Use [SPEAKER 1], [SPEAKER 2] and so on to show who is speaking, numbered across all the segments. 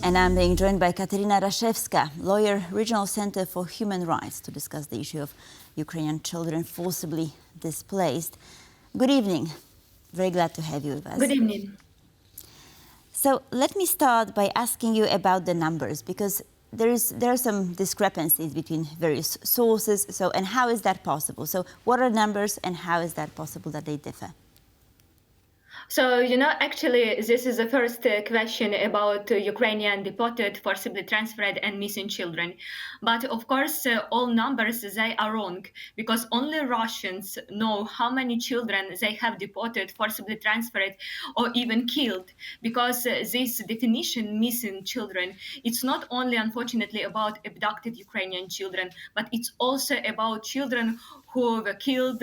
[SPEAKER 1] And I'm being joined by Kateryna Rashevska, lawyer, Regional Center for Human Rights, to discuss the issue of Ukrainian children forcibly displaced. Good evening. Very glad to have you with us.
[SPEAKER 2] Good evening.
[SPEAKER 1] So let me start by asking you about the numbers, because there are some discrepancies between various sources. And how is that possible? So what are numbers and how is that possible that they differ?
[SPEAKER 2] So, actually, this is the first question about Ukrainian deported, forcibly transferred, and missing children. But of course, all numbers, they are wrong, because only Russians know how many children they have deported, forcibly transferred, or even killed. Because this definition, missing children, it's not only, unfortunately, about abducted Ukrainian children, but it's also about children who were killed,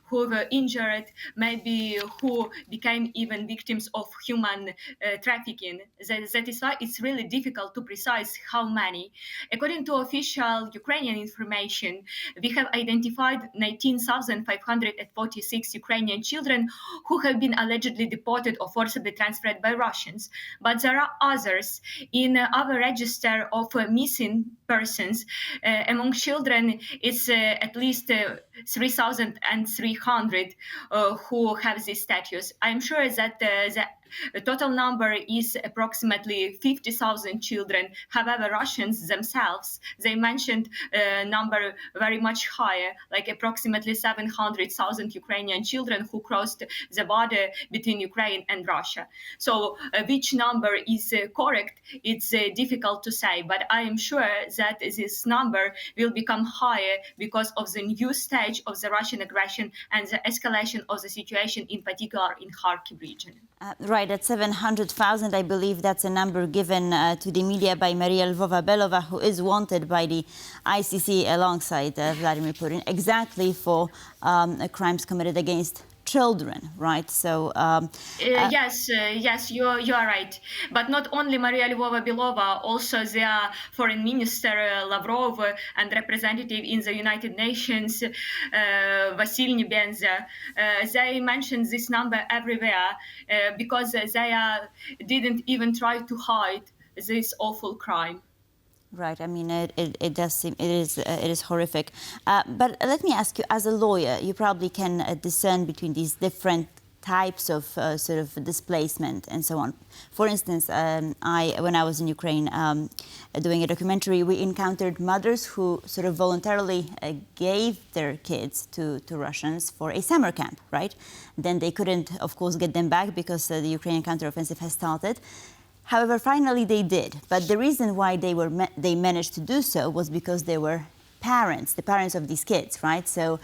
[SPEAKER 2] who were injured, maybe who became even victims of human trafficking. That is why it's really difficult to precise how many. According to official Ukrainian information, we have identified 19,546 Ukrainian children who have been allegedly deported or forcibly transferred by Russians. But there are others in our register of missing persons. Among children, it's at least 3,300 who have this status. I'm sure that the total number is approximately 50,000 children. However, Russians themselves, they mentioned a number very much higher, like approximately 700,000 Ukrainian children who crossed the border between Ukraine and Russia. So which number is correct, it's difficult to say, but I am sure that this number will become higher because of the new stage of the Russian aggression and the escalation of the situation, in particular in Kharkiv region.
[SPEAKER 1] Right, at 700,000, I believe that's a number given to the media by Maria Lvova-Belova, who is wanted by the ICC alongside Vladimir Putin, exactly for crimes committed against children, right? So
[SPEAKER 2] yes, you are right. But not only Maria Lvova-Belova, also their foreign minister Lavrov and representative in the United Nations Vasil Nebenza, they mentioned this number everywhere because they didn't even try to hide this awful crime.
[SPEAKER 1] Right. I mean, it does seem it is horrific. But let me ask you, as a lawyer, you probably can discern between these different types of sort of displacement and so on. For instance, when I was in Ukraine doing a documentary, we encountered mothers who sort of voluntarily gave their kids to Russians for a summer camp, right? Then they couldn't, of course, get them back because the Ukrainian counteroffensive has started. However, finally they did. But the reason why they managed to do so was because they were parents, the parents of these kids, right? So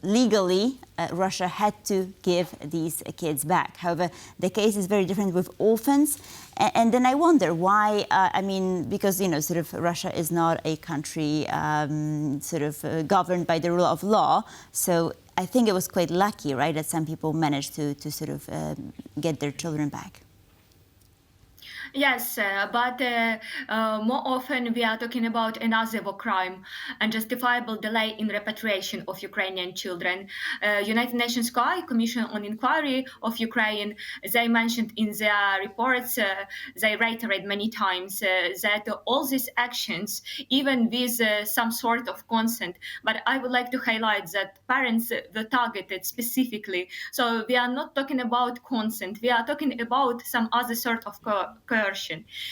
[SPEAKER 1] legally, Russia had to give these kids back. However, the case is very different with orphans. And then I wonder why, I mean, because, sort of Russia is not a country governed by the rule of law. So I think it was quite lucky, right, that some people managed to sort of get their children back.
[SPEAKER 2] Yes, but more often we are talking about another war crime, unjustifiable delay in repatriation of Ukrainian children. United Nations High Commission on Inquiry of Ukraine, they mentioned in their reports, they reiterate many times that all these actions, even with some sort of consent, but I would like to highlight that parents were targeted specifically. So we are not talking about consent, we are talking about some other sort of coercion.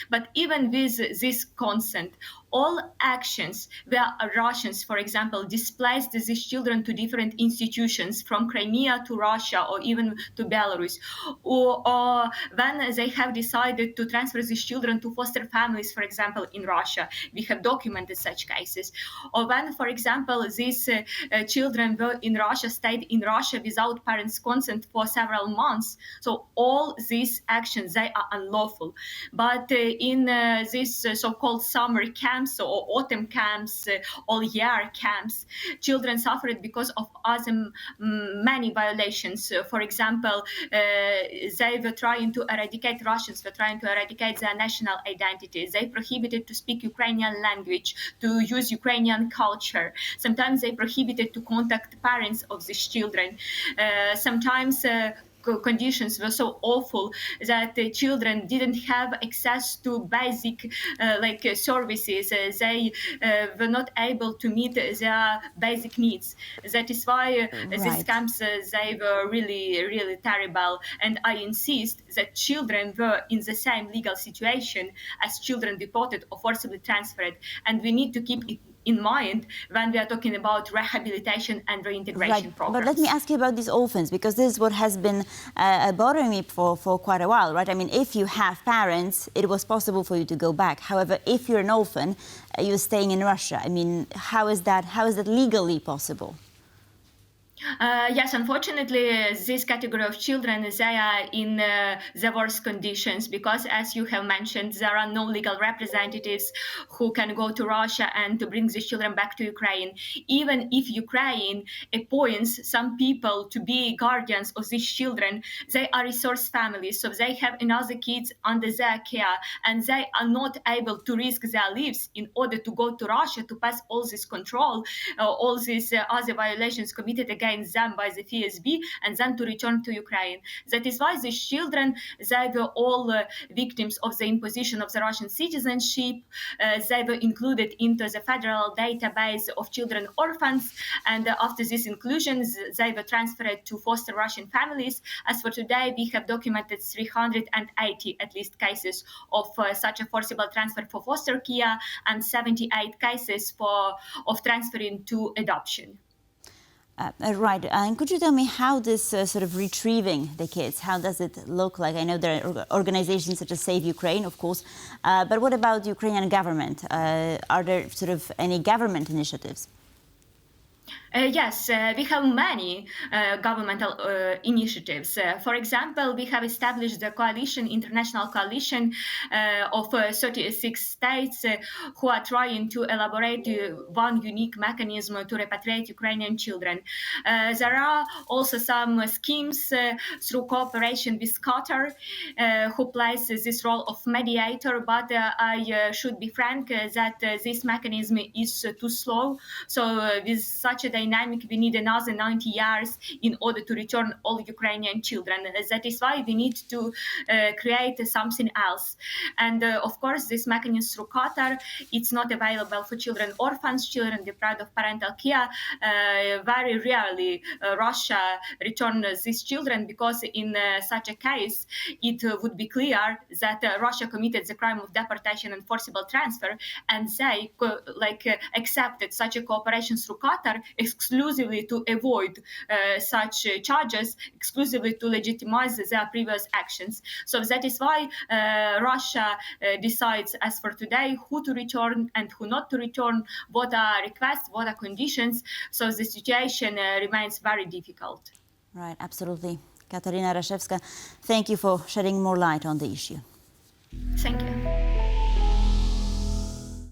[SPEAKER 2] But even with this consent, all actions where Russians, for example, displaced these children to different institutions from Crimea to Russia or even to Belarus, or when they have decided to transfer these children to foster families, for example, in Russia, we have documented such cases, or when, for example, these children were in Russia, stayed in Russia without parents' consent for several months. So all these actions, they are unlawful. But in these so-called summer camps or autumn camps, all year camps, children suffered because of other many violations. For example, they were trying to eradicate, Russians were trying to eradicate their national identity. They prohibited to speak Ukrainian language, to use Ukrainian culture. Sometimes they prohibited to contact parents of these children. Sometimes conditions were so awful that the children didn't have access to basic services. They were not able to meet their basic needs. That is why these
[SPEAKER 1] Right.
[SPEAKER 2] camps they were really terrible. And I insist that children were in the same legal situation as children deported or forcibly transferred, and we need to keep it in mind when we are talking about rehabilitation and
[SPEAKER 1] Right,
[SPEAKER 2] reintegration
[SPEAKER 1] but let me
[SPEAKER 2] programs.
[SPEAKER 1] ask you about these orphans, because this is what has been bothering me for quite a while, right? I mean, if you have parents, it was possible for you to go back. However, if you're an orphan, you're staying in Russia. I mean, how is that legally possible?
[SPEAKER 2] Yes, unfortunately, this category of children, they are in the worst conditions because, as you have mentioned, there are no legal representatives who can go to Russia and to bring these children back to Ukraine. Even if Ukraine appoints some people to be guardians of these children, they are resource families, so they have another kids under their care, and they are not able to risk their lives in order to go to Russia to pass all this control, all these other violations committed against them by the FSB, and then to return to Ukraine. That is why these children, they were all victims of the imposition of the Russian citizenship. They were included into the federal database of children orphans, and after this inclusion, they were transferred to foster Russian families. As for today, we have documented 380 at least cases of such a forcible transfer for foster care, and 78 cases of transferring to adoption.
[SPEAKER 1] Right, and could you tell me how this sort of retrieving the kids, how does it look like? I know there are organizations such as Save Ukraine, of course, but what about the Ukrainian government? Are there sort of any government initiatives?
[SPEAKER 2] Yes, we have many governmental initiatives. For example, we have established the international coalition of 36 states who are trying to elaborate one unique mechanism to repatriate Ukrainian children. There are also some schemes through cooperation with Qatar, who plays this role of mediator, but I should be frank that this mechanism is too slow. So with such a dynamic, we need another 90 years in order to return all Ukrainian children. That is why we need to create something else. And of course, this mechanism through Qatar, it's not available for children orphans, children deprived of parental care. Very rarely Russia returns these children, because in such a case, it would be clear that Russia committed the crime of deportation and forcible transfer, and they accepted such a cooperation through Qatar exclusively to avoid such charges, exclusively to legitimize their previous actions. So that is why Russia decides, as for today, who to return and who not to return, what are requests, what are conditions. So the situation remains very difficult.
[SPEAKER 1] Right, absolutely. Kateryna Rashevska, thank you for shedding more light on the issue.
[SPEAKER 2] Thank you.